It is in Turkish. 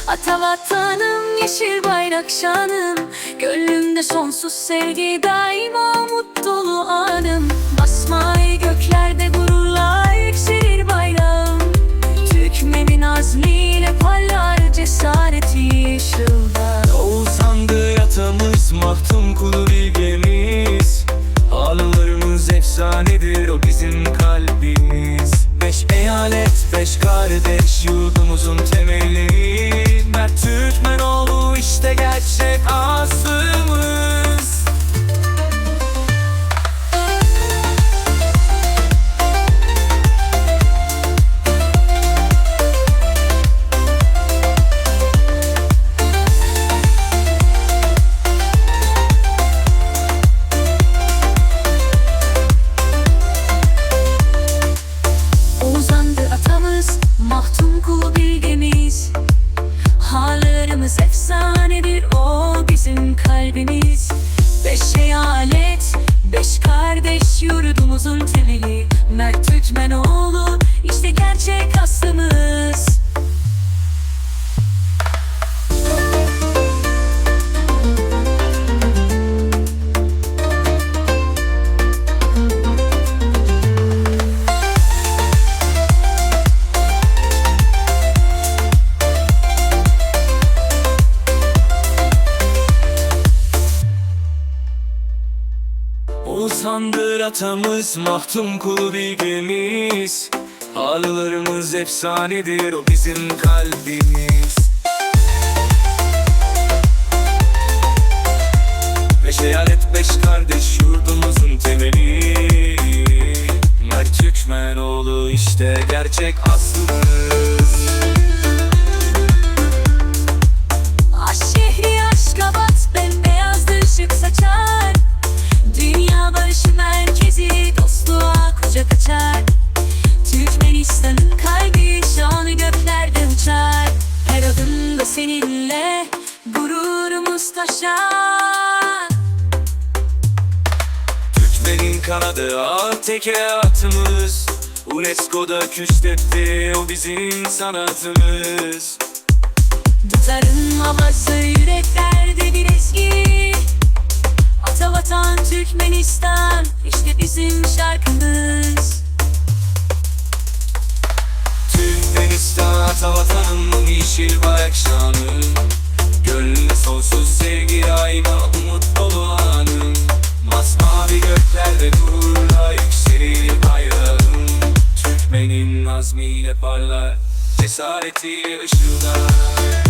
Atavatanım, yeşil bayrak şanım, gönlümde sonsuz sevgi, daima umut dolu anım. Masmavi göklerde gururla yükselir bayrağım, Türkmenin azmiyle parlar, cesareti ışıldar. Oğuzhan'dır atamız, Mahdum kulu bilgemiz, ağrılarımız efsanedir, o bizim kalbimiz. Beş eyalet, beş kardeş, yurdumuzun temelleri, Mert Türkmenoğlu işte gerçek aslımız. Mahdum kulu bilgemiz, harlarımız efsanedir, o bizim kalbimiz. Beş eyalet, beş kardeş, yurdumuzun temeli, Mert Türkmenoğlu işte gerçek aslımız. Oğuzhan'dır atamız, Mahdum kulu bilgemiz, ağrılarımız efsanedir, o bizim kalbimiz. Beş eyalet, beş kardeş, yurdumuzun temeli, Mert Türkmenoğlu işte gerçek aslımız. Şehri Aşkabat bembeyazdır, ışık saçar, dünya barışı merkezi, dostluğa kucak açar. Türkmenistan'ın kalbi, şanı göklerde uçar, her adımda seninle gururumuz taşar. Türkmenin kanadı, teke atımız, UNESCO'da küstetti, o bizim sanatımız. Dutların havası, yüreklerde bir ezgi, Atavatan Türkmenistan işte bizim şarkımız. Türkmenistan atavatanın, yeşil bayrak şanı, gönlünde sonsuz sevgi, daima umut dolu anım. Masmavi göklerde gururla yükselir bayrağım, Türkmenin azmiyle parlar, cesaretiyle ışıldar.